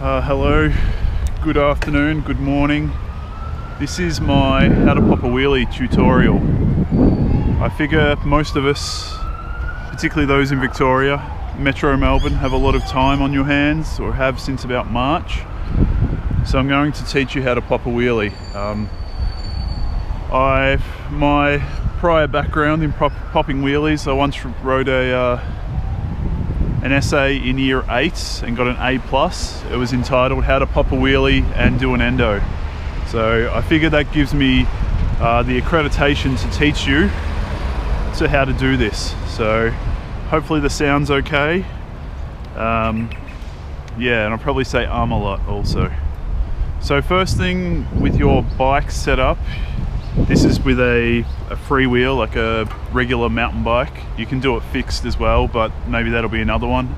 Hello, good afternoon, good morning. This is my how to pop a wheelie tutorial. I figure most of us, particularly those in Victoria, Metro Melbourne, have a lot of time on your hands, or have since about March. So I'm going to teach you how to pop a wheelie. My prior background in popping wheelies, I once wrote an essay in year 8 and got an A+. It was entitled How to Pop a Wheelie and Do an Endo. So I figured that gives me the accreditation to teach you how to do this. So hopefully the sound's okay. Yeah, and I'll probably say a lot also. So first thing, with your bike set up, this is with a free wheel, like a regular mountain bike. You can do it fixed as well, but maybe that'll be another one.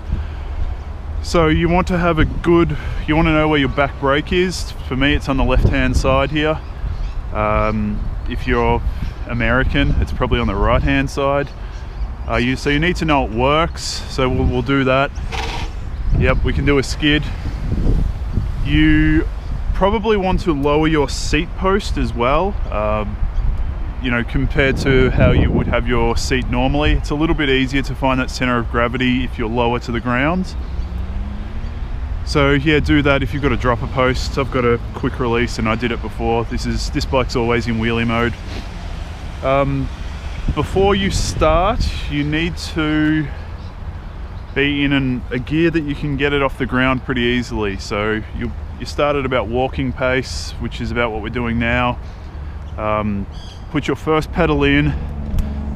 So you want to have you want to know where your back brake is. For me, it's on the left-hand side here. If you're American, it's probably on the right-hand side. So you need to know it works, so we'll do that. Yep, we can do a skid. You probably want to lower your seat post as well, you know, compared to how you would have your seat normally. It's a little bit easier to find that center of gravity if you're lower to the ground. So yeah, do that if you've got a dropper post. I've got a quick release and I did it before. This bike's always in wheelie mode. Before you start, you need to be in a gear that you can get it off the ground pretty easily. So you start at about walking pace, which is about what we're doing now. Put your first pedal in.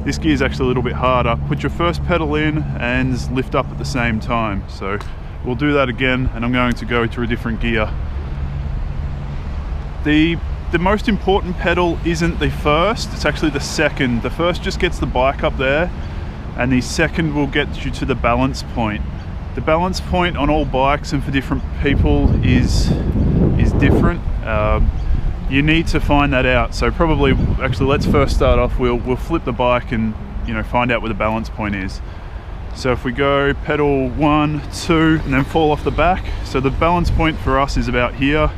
This gear is actually a little bit harder. Put your first pedal in and lift up at the same time. So we'll do that again, and I'm going to go to a different gear. The most important pedal isn't the first, it's actually the second. The first just gets the bike up there, and the second will get you to the balance point. The balance point on all bikes and for different people is different. You need to find that out. So actually let's first start off, we'll flip the bike and find out where the balance point is. So if we go pedal 1, 2, and then fall off the back. So the balance point for us is about here.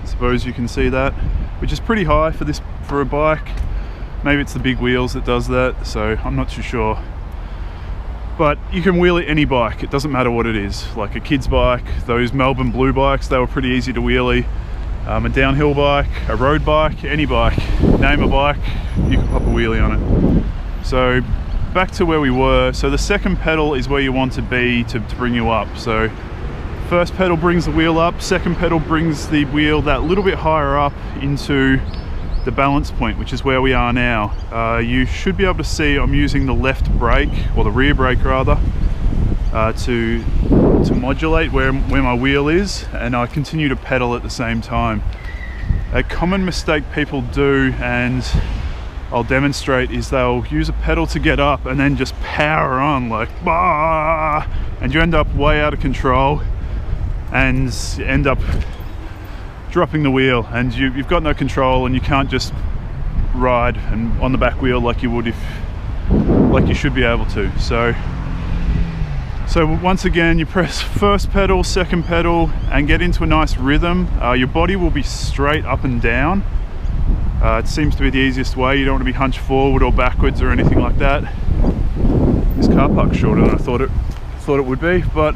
I suppose you can see that, which is pretty high for a bike. Maybe it's the big wheels that does that, so I'm not too sure. But you can wheelie any bike, it doesn't matter what it is. Like a kid's bike, those Melbourne blue bikes, they were pretty easy to wheelie. A downhill bike, a road bike, any bike. Name a bike, you can pop a wheelie on it. So back to where we were. So the second pedal is where you want to be to bring you up. So first pedal brings the wheel up, second pedal brings the wheel that little bit higher up into the balance point, which is where we are now. You should be able to see I'm using the left brake, or the rear brake rather, to modulate where my wheel is, and I continue to pedal at the same time. A common mistake people do, and I'll demonstrate, is they'll use a pedal to get up and then just power on like bah, and you end up way out of control and end up dropping the wheel, and you've got no control, and you can't just ride and on the back wheel like you would like you should be able to. So once again, you press first pedal, second pedal, and get into a nice rhythm. Your body will be straight up and down. It seems to be the easiest way. You don't want to be hunched forward or backwards or anything like that. This car park's shorter than I thought it would be, but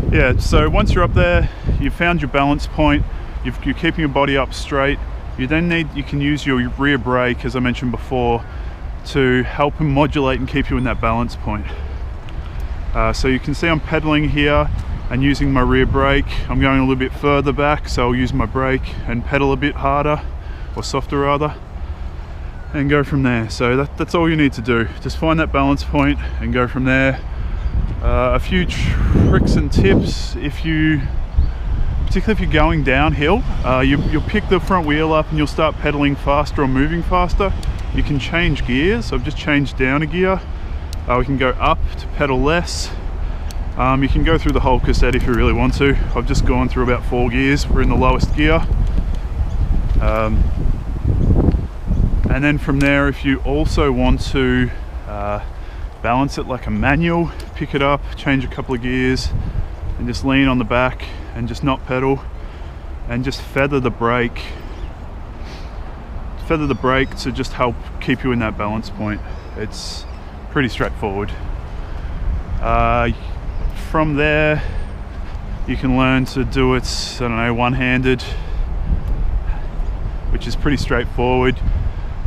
yeah. So once you're up there, you've found your balance point. You're keeping your body up straight. You can use your rear brake, as I mentioned before, to help and modulate and keep you in that balance point. So you can see I'm pedaling here and using my rear brake. I'm going a little bit further back, so I'll use my brake and pedal a bit harder, or softer rather, and go from there. So that's all you need to do. Just find that balance point and go from there. A few tricks and tips, particularly if you're going downhill, you'll pick the front wheel up and you'll start pedaling faster or moving faster. You can change gears. I've just changed down a gear. We can go up to pedal less. You can go through the whole cassette if you really want to. I've just gone through about 4 gears. We're in the lowest gear. And then from there, if you also want to balance it like a manual, pick it up, change a couple of gears, and just lean on the back and just not pedal, and just feather the brake. Feather the brake to just help keep you in that balance point. It's pretty straightforward. From there, you can learn to do it, I don't know, one-handed, which is pretty straightforward.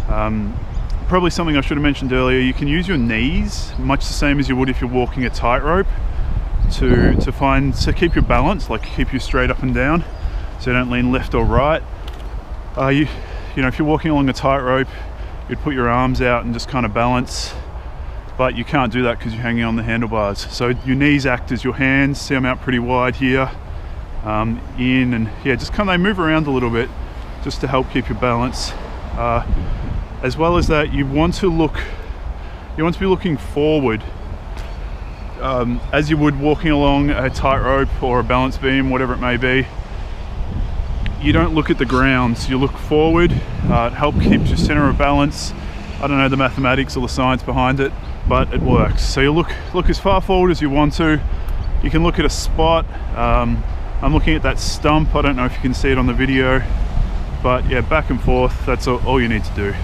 Probably something I should have mentioned earlier, you can use your knees much the same as you would if you're walking a tightrope to keep your balance, like keep you straight up and down, so you don't lean left or right. You know, if you're walking along a tightrope, you'd put your arms out and just kind of balance, but you can't do that because you're hanging on the handlebars. So your knees act as your hands. See, I'm out pretty wide here, in and yeah, just kind of they move around a little bit just to help keep your balance. As well as that, you want to be looking forward, as you would walking along a tightrope or a balance beam, whatever it may be. You don't look at the ground, so you look forward. It helps keep your center of balance. I don't know the mathematics or the science behind it, but it works. So you look as far forward as you want to. You can look at a spot. I'm looking at that stump. I don't know if you can see it on the video, but yeah, back and forth, that's all you need to do.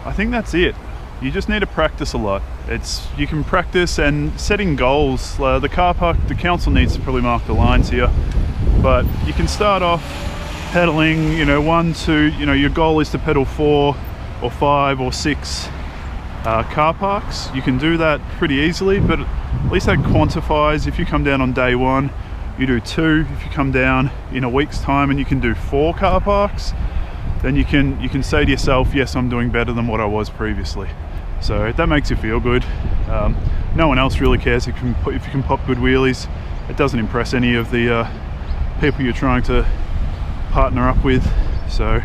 I think that's it. You just need to practice a lot. You can practice and setting goals. The car park, the council needs to probably mark the lines here, but you can start off pedaling, you know, 1, 2, you know, your goal is to pedal 4 or 5 or 6 car parks. You can do that pretty easily, but at least that quantifies. If you come down on day 1, you do 2. If you come down in a week's time and you can do 4 car parks, then you can say to yourself, yes, I'm doing better than what I was previously. So that makes you feel good. No one else really cares if you can pop good wheelies. It doesn't impress any of the people you're trying to partner up with. So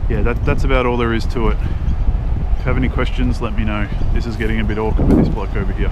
yeah, that's about all there is to it. If you have any questions, let me know. This is getting a bit awkward with this bloke over here.